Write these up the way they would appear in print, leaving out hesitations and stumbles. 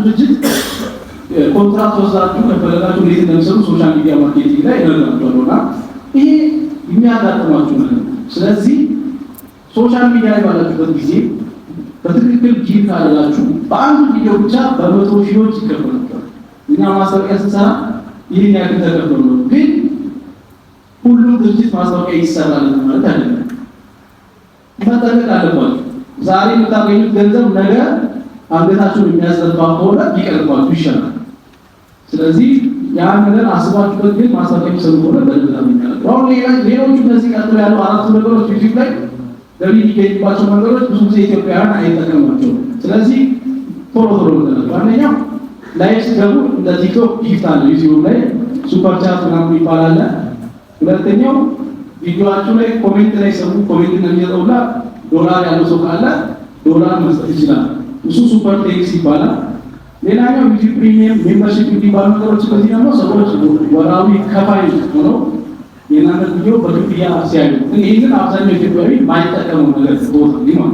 ድርጅት ኮንትራክት ወስዳችሁ ከፈለጋችሁ እንዴት እንደምሰሩ ሶሻል ሚዲያ ማርኬቲንግ ላይ ይረዳችኋልና ይሄ የሚያጋጥማችሁ ነው። ስለዚህ ሶሻል ሚዲያ ላይ ባላችሁበት ጊዜ በትክክል ጂም ካላችሁ በአንድ ቪዲዮ ብቻ በመቶ ሺዎች ይከፈላችኋል። እኛ ማስታወቂያ ስንሰራ ይህን ያክል ተከፈሉ ነው፣ ግን ሁሉም ድርጅት ማስታወቂያ ይሰራል ማለት አይደለም። መጠንቀቅ አለባችሁ። ዛሬ የምታገኙት ገንዘብ ነገ አንገታችሁን የሚያስደፋ ከሆነ ቢቀርባችሁ ይሻላል። ስለዚህ ያን ነገር አስባችሁበት ግን ማስታወቂያ የሚሰሩ ከሆነ በደንብ ታገኛላችሁ። አሁን ሌሎቹ እነዚህ ቀጥሎ ያሉ አራቱ ነገሮች ዩቲዩብ ላይ ገቢ የሚገኝባቸው መንገዶች ብዙ ጊዜ ኢትዮጵያውያን አይጠቀሟቸውም። ስለዚህ ቶሎ ተናገሩ። አንደኛው ላይቭ ሲገቡ እንደ ቲክቶክ ጊፍት አለ ዩቲዩብ ላይ ሱፐር ቻት ምናምን ይባላል። ሁለተኛው ቪዲዮአችሁ ላይ ኮሜንት ላይ ሰው ኮሜንት እንደሚሰጠውላ ዶላር ያለው ሰው ካለ ዶላር መስጠት ይችላል። እሱ ሱፐር ቴክስ ይባላል። ሌላኛው ዩቲዩብ ፕሪሚየም ሜምበርሺፕ የሚባሉ ነገሮች በዚህ ደግሞ ሰዎች ወራዊ ከፋይ ሆነው የናንተ ቪዲዮ በክፍያ ሲያዩ ይህንን አብዛኛው ኢትዮጵያዊ ማይጠቀመው ነገር ቦታ ሊሆን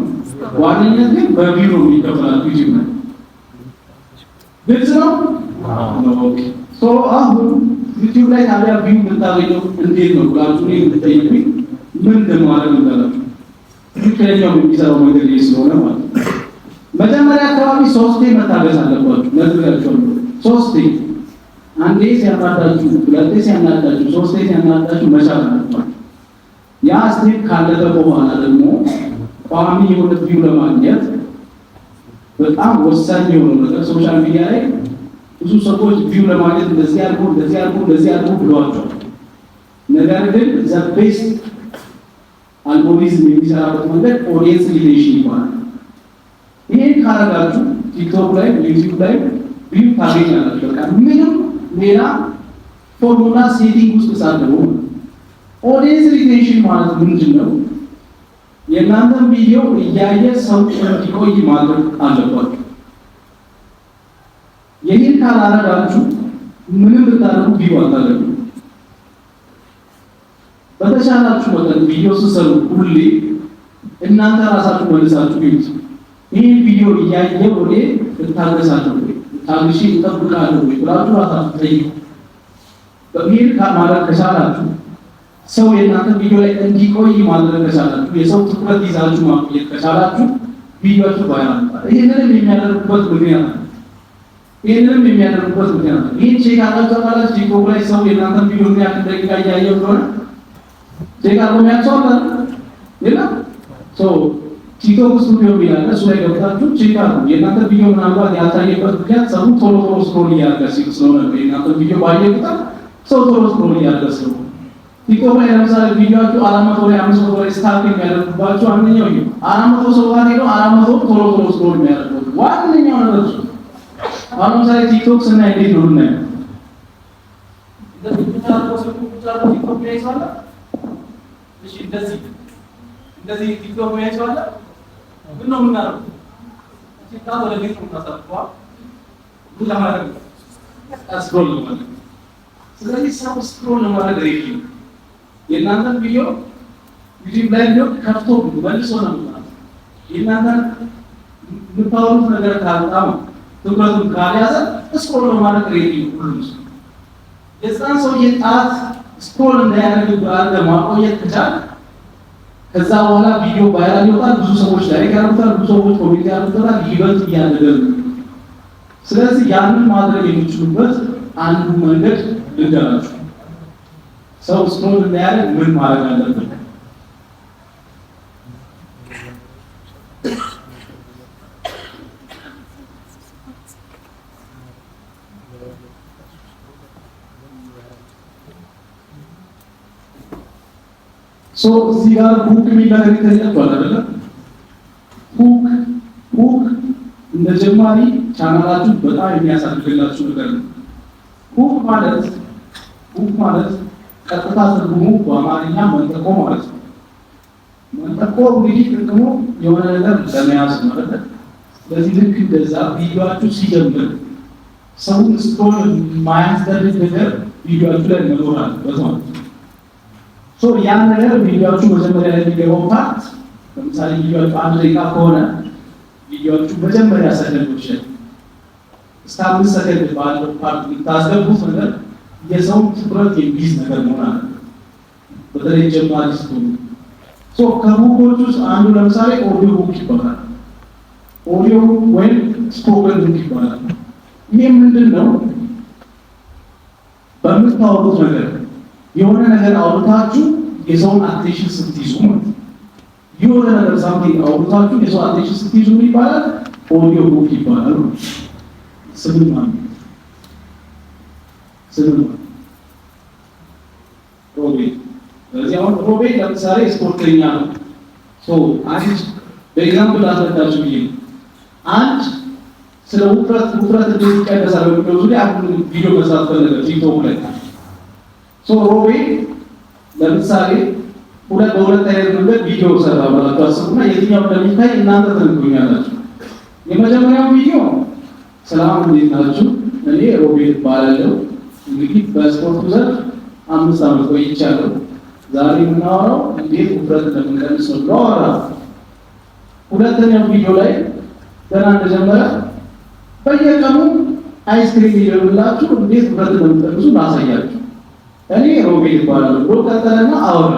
ዋነኛነት ግን በቪው ነው የሚከፈላል ዩቲዩብ ላይ ግልጽ ነው። ኦኬ ሶ አሁን ዩቲዩብ ላይ ታዲያ ቪው የምታገኘው እንዴት ነው ብላችሁ እኔ የምትጠይቁኝ ምን እንደማድረግ እንዳላችሁ ትክክለኛው የሚሰራው መንገድ ስለሆነ ማለት ነው። መጀመሪያ አካባቢ ሶስቴ መታገስ አለባችሁ። ነግሬያችሁ ሶስቴ አንዴ ሲያናዳችሁ፣ ሁለቴ ሲያናዳችሁ፣ ሶስቴ ሲያናዳችሁ መቻል አለባችሁ። ያ ስቴፕ ካለፈ በኋላ ደግሞ ቋሚ የሆነ ቪው ለማግኘት በጣም ወሳኝ የሆነ ነገር ሶሻል ሚዲያ ላይ ብዙ ሰዎች ቪው ለማግኘት እንደዚህ አድርጉ ብለዋቸዋል። ነገር ግን ዘ ቤስት አልጎሪዝም የሚሰራበት መንገድ ኦዲየንስ ሪሌሽን ይባላል። ይሄን ካረጋችሁ ቲክቶክ ላይ ዩቲዩብ ላይ ቪው ታገኛላችሁ። በቃ ምንም ሌላ ፎርሙላ ሴቲንግ ውስጥ ሳትገቡ ኦዲየንስ ሪቴንሽን ማለት ምንድን ነው? የእናንተን ቪዲዮ እያየ ሰው እንዲቆይ ማድረግ አለባችሁ። ይህን ካላረጋችሁ ምንም ብታደርጉ ቪው አታገኙ። በተሻላችሁ መጠን ቪዲዮ ስትሰሩ ሁሌ እናንተ ራሳችሁ መልሳችሁ ይዩት። ይህን ቪዲዮ እያየ ወዴ እታገሳለሁ ወይ ታግሼ እጠብቃለሁ ወይ ብላችሁ ራሳችሁ ጠይቁ። በሚል ማድረግ ከቻላችሁ ሰው የእናንተ ቪዲዮ ላይ እንዲቆይ ማድረግ ከቻላችሁ የሰው ትኩረት ይዛችሁ ማቆየት ከቻላችሁ ቪዲዮአችሁ ቫይራል ይሆናል። ይህንንም የሚያደርጉበት ምክንያት ይህን ቼክ አድርጋችሁ ካላችሁ ቲክቶክ ላይ ሰው የእናንተ ቪዲዮ ምን ያክል ደቂቃ እያየ እንደሆነ ቼክ አድርጎ የሚያውቀው የለም። ቲክቶክ ውስጥ ቪዲዮ ይላል እሱ ላይ ገብታችሁ ቼክ አድርጉ። የእናንተ ቪዲዮ ምናልባት ያልታየበት ምክንያት ሰው ቶሎ ስክሮል እያደረገ ስለሆነ ነው። የእናንተ ቪዲዮ ባየ ቁጥር ሰው ቶሎ ስክሮል እያደረገ ስለሆነ ቲክቶክ ላይ ለምሳሌ ቪዲዮአችሁ 400 ላይ 500 ላይ ስታክ የሚያደርጉባችሁ አንደኛው ይሄ 400 ሰው ጋር ሄዶ 400 ቶሎ ስክሮል የሚያደርጉት ዋነኛው ነገር ነው። አሁን ለምሳሌ ቲክቶክ ስናይ እንዴት ነው ልናየው? ቲክቶክ ላይ ይሰራል። እሺ እንደዚህ ቲክቶክ ላይ ይሰራል። ምን ነው የምናደርገው? ቲክቶክ ወደ ቤት ነው ታሳልፈዋ ምን ለማድረግ ስክሮል ለማድረግ። ስለዚህ ሰው ስክሮል ለማድረግ ሬዲ የእናንተን ቪዲዮ ዩቲዩብ ላይ ነው ከፍቶ መልሶ ነው ማለት የእናንተን የምታወሩት ነገር ካልጣም ትኩረቱን ካልያዘ ስክሮል ለማድረግ ሬዲ ሁሉም ሰው የዛን ሰው የጣት ስክሮል እንዳያደርግ ባለ ማቆየት ከቻለ ከዛ በኋላ ቪዲዮ ቫይራል ይወጣል። ብዙ ሰዎች ላይክ ያደርጉታል፣ ብዙ ሰዎች ኮሜንት ያደርጉታል፣ ይበልጥ እያደገ ነው። ስለዚህ ያንን ማድረግ የሚችሉበት አንዱ መንገድ ልንገራችሁ። ሰው ስክሮል እንዳያደርግ ምን ማድረግ አለበት? እዚህ ጋር ሁክ የሚባል ይታያችኋል አይደለ? ሁክ እንደ ጀማሪ ቻናላችሁ በጣም የሚያሳድግላችሁ ነገር ነው። ሁክ ማለት ቀጥታ ትርጉሙ በአማርኛ መንጠቆ ማለት ነው። መንጠቆ እንግዲህ ጥቅሙ የሆነ ነገር ለመያዝ ማለት ነው። ስለዚህ ልክ እንደዛ ቪዲዮአችሁ ሲጀምር ሰውን ስክሮል ማያስደርግ ነገር ቪዲዮአችሁ ላይ መኖር አለበት ማለት ነው። ያን ነገር ቪዲዮአችሁ መጀመሪያ ላይ የሚገባው ፓርት ለምሳሌ ቪዲዮአችሁ 1 ደቂቃ ከሆነ ቪዲዮአችሁ መጀመሪያ ሰከንዶች እስከ 5 ሰከንድ ባለው ፓርት ታስገቡት ነገር የሰውን ትኩረት የሚይዝ ነገር መሆን አለበት። በተለይ ጀማሪ ስትሆኑ ከቡኮች ውስጥ አንዱ ለምሳሌ ኦዲዮ ቡክ ይባላል። ኦዲዮ ወይም ስፖከን ቡክ ይባላል። ይህ ምንድን ነው? በምታወሩት ነገር የሆነ ነገር አውርታችሁ የሰውን አቴንሽን ስትይዙ ማለት ነው። የሆነ ነገር ሳምቲንግ አውርታችሁ የሰው አቴንሽን ስትይዙ ምን ይባላል? ኦዲዮ ቡክ ይባላል። ስምን ማለት ሮቤል። ስለዚህ አሁን ሮቤል ለምሳሌ ስፖርተኛ ነው። አንድ በኤግዛምፕል ላስረዳችሁ ብዬ አንድ ስለ ውፍረት እንዴት ይቀነሳል በሚለው ዙሪያ አንድ ቪዲዮ መስራት ፈለገ ቲክቶክ ላይ። ሮቤል ለምሳሌ በሁለት አይነት መንገድ ቪዲዮ ሰራ ብላችሁ አስቡና የትኛው እንደሚታይ እናንተ ትነግሩኛላችሁ። የመጀመሪያው ቪዲዮ ሰላም እንዴት ናችሁ? እኔ ሮቤል እባላለሁ። እንግዲህ በስፖርቱ ዘርፍ 5 ዓመት ቆይቻለሁ። ዛሬ የምናወራው እንዴት ውፍረት እንደምንቀንስ ነው ብሎ አወራ። ሁለተኛው ቪዲዮ ላይ ገና እንደጀመረ በየቀኑ አይስክሪም እየበላችሁ እንዴት ውፍረት እንደምትቀንሱ ላሳያችሁ፣ እኔ ሮቤል እባላለሁ ብሎ ቀጠለና አወራ።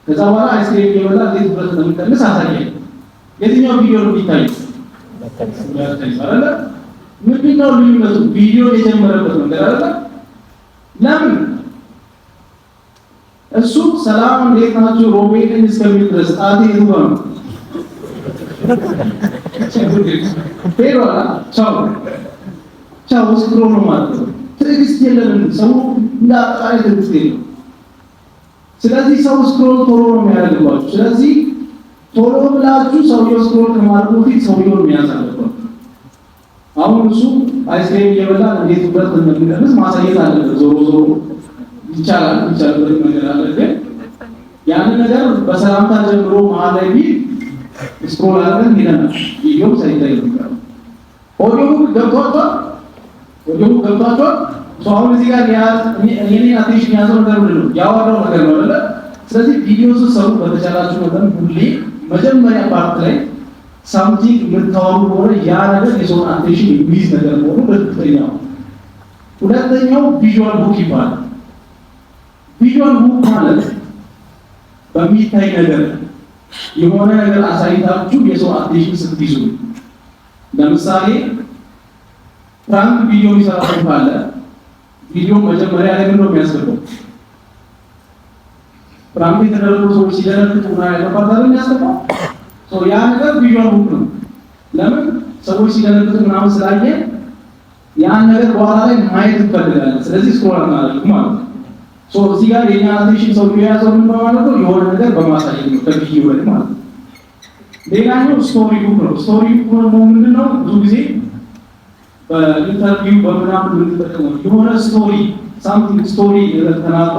ከዛ በኋላ አይስክሪም እየበላ እንዴት ውፍረት እንደምትቀንስ አሳያኝ። የትኛው ቪዲዮ ነው የሚታየው? ምንድነው ልዩነቱ? ቪዲዮ የጀመረበት መንገድ አይደለ? ለምን እሱ ሰላም እንዴት ናችሁ ሮቤልን እስከሚል ድረስ ጣቴ ይሁን ነው ቻው ስክሮል ነው ማለት ነው። ትዕግስት የለንም ሰው እንዳጣይ ትዕግስት የለም። ስለዚህ ሰው ስክሮል ቶሎ ነው የሚያደርግባችሁ። ስለዚህ ቶሎ ብላችሁ ሰውየው ስክሮል ከማድረጉ በፊት ሰውየውን መያዝ አለባችሁ። አሁን እሱ አይስክሬም እየበላ እንዴት ውፍረት እንደሚቀንስ ማሳየት አለበት። ዞሮ ይቻላል ነገር አለ። ግን ያን ነገር በሰላምታ ጀምሮ መሀል ላይ ቢል ስክሮል አድርገን ሄደናል። ቪዲዮ ሳይታይ ነው። ኦዲዮ ገብቷቸዋል። አሁን እዚህ ጋር የኔ አቴንሽን ያዘው ነገር ምንድን ነው? ያወራው ነገር ነው አይደለ? ስለዚህ ቪዲዮ ስትሰሩ በተቻላችሁ መጠን ሁሌ መጀመሪያ ፓርት ላይ ሳምቲንግ የምታወሩ ከሆነ ያ ነገር የሰውን አቴንሽን የሚይዝ ነገር መሆኑ እርግጠኛ ነው። ሁለተኛው ቪዥዋል ቡክ ይባላል። ቪዥዋል ቡክ ማለት በሚታይ ነገር የሆነ ነገር አሳይታችሁ የሰው አቴንሽን ስትይዙ፣ ለምሳሌ ፕራንክ ቪዲዮ የሚሰራ ሰው ካለ ቪዲዮ መጀመሪያ ላይ ምንድነው የሚያስገባው? ፕራንክ የተደረጉ ሰዎች ሲደረግጡ እና ያለባታል የሚያስገባው ያ ነገር ቪዥዋል ቡክ ነው። ለምን ሰዎች ሲደረግጡ ምናምን ስላየ ያን ነገር በኋላ ላይ ማየት እንፈልጋለን። ስለዚህ ስክሮል እናደርግ ማለት ነው። እዚህ ጋር የኛ አቴንሽን ሰው የያዘው ምን ማለት ነው? የሆነ ነገር በማሳየት ነው ከቪዲዮ ላይ ማለት ነው። ሌላኛው ስቶሪ ቡክ ነው። ስቶሪ ቡክ ነው ምንድነው? ብዙ ጊዜ በኢንተርቪው በምናምን የምንጠቀመው የሆነ ስቶሪ ሳምቲንግ ስቶሪ ተናግሮ